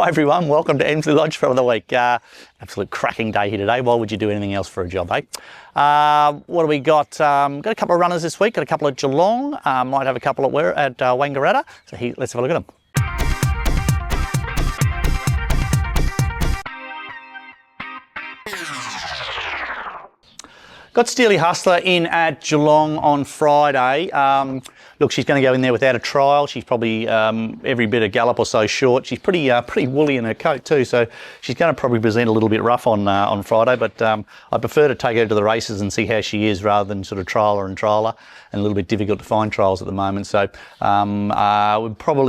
Hi everyone, welcome to Emsley Lodge for the week. Absolute cracking day here today. Why would you do anything else for a job, eh? What do we got? Got a couple of runners this week, got a couple at Geelong, might have a couple at Wangaratta. So let's have a look at them. Got Steely Hustler in at Geelong on Friday. Look, she's going to go in there without a trial. She's probably every bit a gallop or so short. She's pretty woolly in her coat too, so she's going to probably present a little bit rough on Friday. But I prefer to take her to the races and see how she is rather than sort of trial her, and a little bit difficult to find trials at the moment. So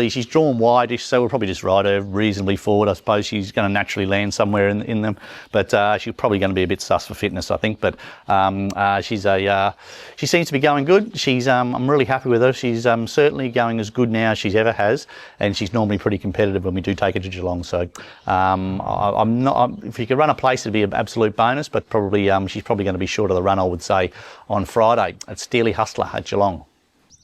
she's drawn wide, so we'll probably just ride her reasonably forward. I suppose she's going to naturally land somewhere in them, but she's probably going to be a bit sus for fitness, I think. But she seems to be going good. I'm really happy with her. She's certainly going as good now as she's ever has, and she's normally pretty competitive when we do take her to Geelong. So if you could run a place, it'd be an absolute bonus, but probably she's probably going to be short of the run, I would say, on Friday at Steely Hustler at Geelong.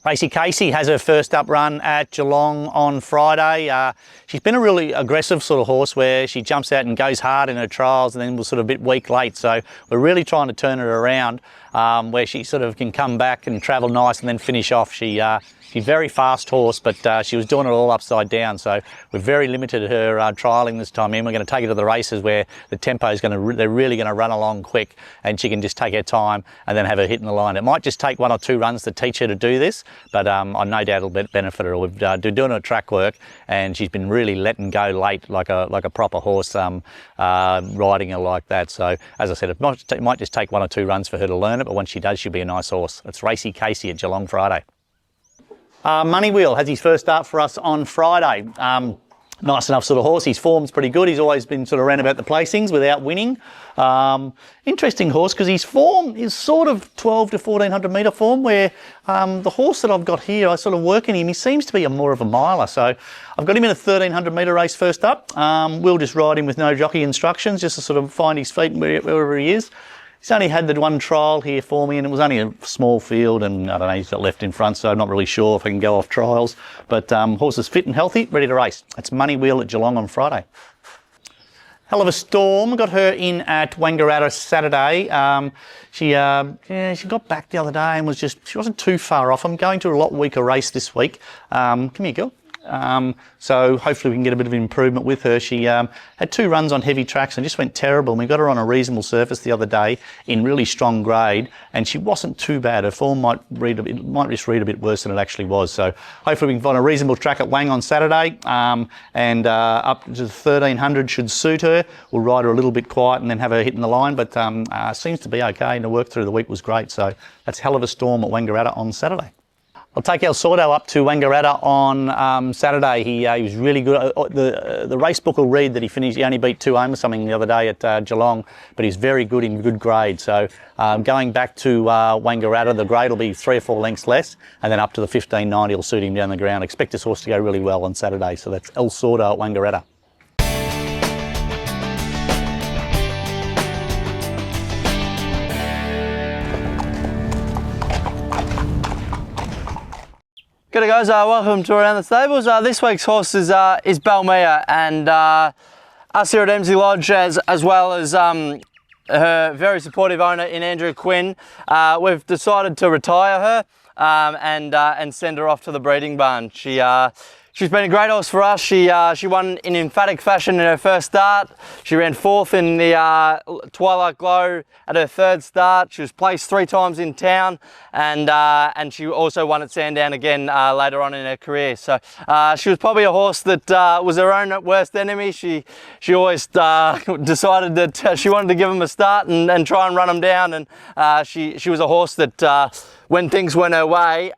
Racy Casey has her first up run at Geelong on Friday. She's been a really aggressive sort of horse where she jumps out and goes hard in her trials and then was sort of a bit weak late. So we're really trying to turn her around where she sort of can come back and travel nice and then finish off. She's a very fast horse, but she was doing it all upside down. So we're very limited her trialling this time in. We're going to take her to the races where the tempo is they're really going to run along quick, and she can just take her time and then have her hitting the line. It might just take 1 or 2 runs to teach her to do this, but I no doubt it'll benefit her. We've been doing her track work, and she's been really letting go late like a proper horse, riding her like that. So as I said, it might just take 1 or 2 runs for her to learn it, but once she does, she'll be a nice horse. It's Racy Casey at Geelong Friday. Money Wheel has his first start for us on Friday. Nice enough sort of horse. His form's pretty good. He's always been sort of around about the placings without winning. Interesting horse because his form is sort of 12 to 1400 metre form, where the horse that I've got here, I sort of work in him, he seems to be more of a miler. So I've got him in a 1300 metre race first up. We'll just ride him with no jockey instructions, just to sort of find his feet wherever he is. He's only had the one trial here for me, and it was only a small field, and I don't know, he's got left in front, so I'm not really sure if I can go off trials. But horse is fit and healthy, ready to race. It's Money Wheel at Geelong on Friday. Hell of a Storm, got her in at Wangaratta Saturday. She got back the other day and she wasn't too far off. I'm going to a lot weaker race this week. Come here, girl. So hopefully we can get a bit of improvement with her. She had 2 runs on heavy tracks and just went terrible. And we got her on a reasonable surface the other day in really strong grade, and she wasn't too bad. Her form might just read a bit worse than it actually was. So hopefully we can find a reasonable track at Wang on Saturday, and up to 1300 should suit her. We'll ride her a little bit quiet and then have her hitting the line, but seems to be okay, and the work through the week was great. So that's Hell of a Storm at Wangaratta on Saturday. I'll take El Sordo up to Wangaratta on Saturday. He was really good. The race book will read that he only beat 2 home or something the other day at Geelong, but he's very good in good grade. So going back to Wangaratta, the grade will be 3 or 4 lengths less, and then up to the 1590 will suit him down the ground. Expect this horse to go really well on Saturday. So that's El Sordo at Wangaratta. G'day guys, welcome to Around the Stables. This week's horse is Belmia, and us here at Emsley Lodge, as well as her very supportive owner in Andrew Quinn, we've decided to retire her and send her off to the breeding barn. She's been a great horse for us. She won in emphatic fashion in her first start. She ran 4th in the Twilight Glow at her 3rd start. She was placed 3 times in town, and she also won at Sandown again later on in her career. So she was probably a horse that was her own worst enemy. She always decided that she wanted to give them a start and try and run them down, and she was a horse that when things went her way,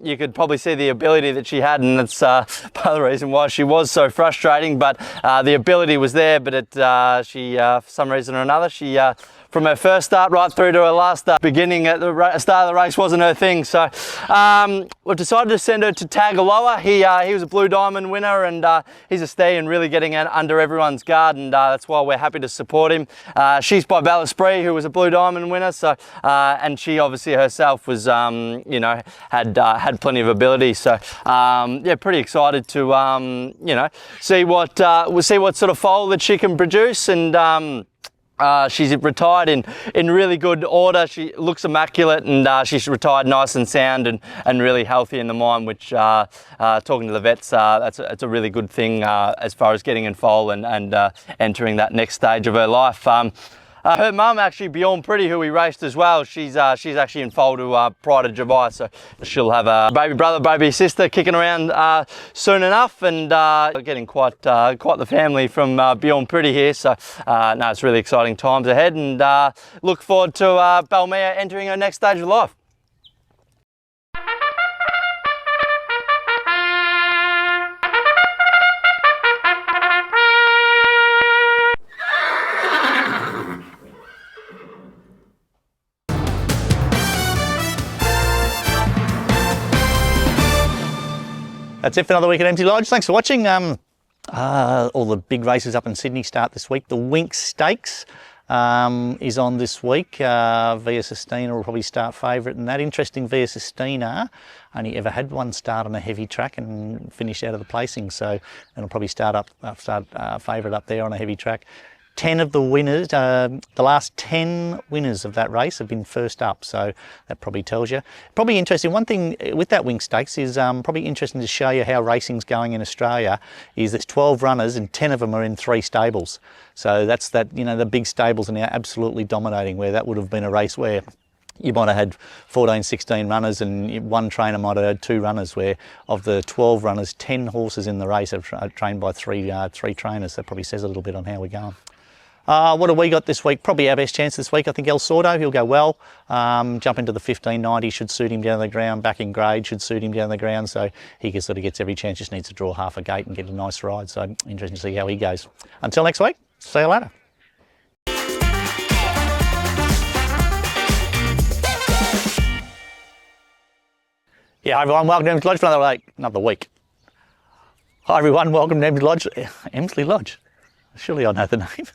you could probably see the ability that she had, and that's part of the reason why she was so frustrating. But the ability was there, but for some reason or another, from her first start right through to her last start, beginning at the start of the race wasn't her thing. So we've decided to send her to Tagaloa. He was a Blue Diamond winner, and he's a stallion really getting under everyone's guard, and that's why we're happy to support him. She's by Ballesprit, who was a Blue Diamond winner, so and she obviously herself was was, you know, had plenty of ability. So yeah, pretty excited to you know, see what sort of foal that she can produce. And she's retired in really good order. She looks immaculate, and she's retired nice and sound and really healthy in the mind, which talking to the vets, that's a really good thing as far as getting in foal and entering that next stage of her life. Her mum, actually, Beyond Pretty, who we raced as well, she's actually in foal to Pride of July, so she'll have a baby brother, baby sister kicking around soon enough, and getting quite the family from Beyond Pretty here. So no, it's really exciting times ahead, and look forward to Belmia entering her next stage of life. That's it for another week at Emsley Lodge. Thanks for watching. All the big races up in Sydney start this week. The Winx Stakes is on this week. Via Sistina will probably start favourite in that. Interesting, Via Sistina only ever had one start on a heavy track and finished out of the placing, so it'll probably start favourite up there on a heavy track. 10 of the winners, the last 10 winners of that race have been first up, so that probably tells you. Probably interesting, one thing with that Winx Stakes is probably interesting to show you how racing's going in Australia, is there's 12 runners and 10 of them are in 3 stables. So that's that, you know, the big stables are now absolutely dominating, where that would have been a race where you might have had 14, 16 runners and one trainer might have had 2 runners, where of the 12 runners, 10 horses in the race are trained by three trainers. That probably says a little bit on how we're going. What have we got this week? Probably our best chance this week, I think El Sordo, he'll go well. Jump into the 1590 should suit him down the ground. Back in grade should suit him down the ground, so he sort of gets every chance, just needs to draw half a gate and get a nice ride. So interesting to see how he goes. Until next week, see you later. Yeah, hi everyone, welcome to Emsley Lodge for another week. Hi everyone, welcome to Emsley Lodge. Emsley Lodge. Surely I know the name.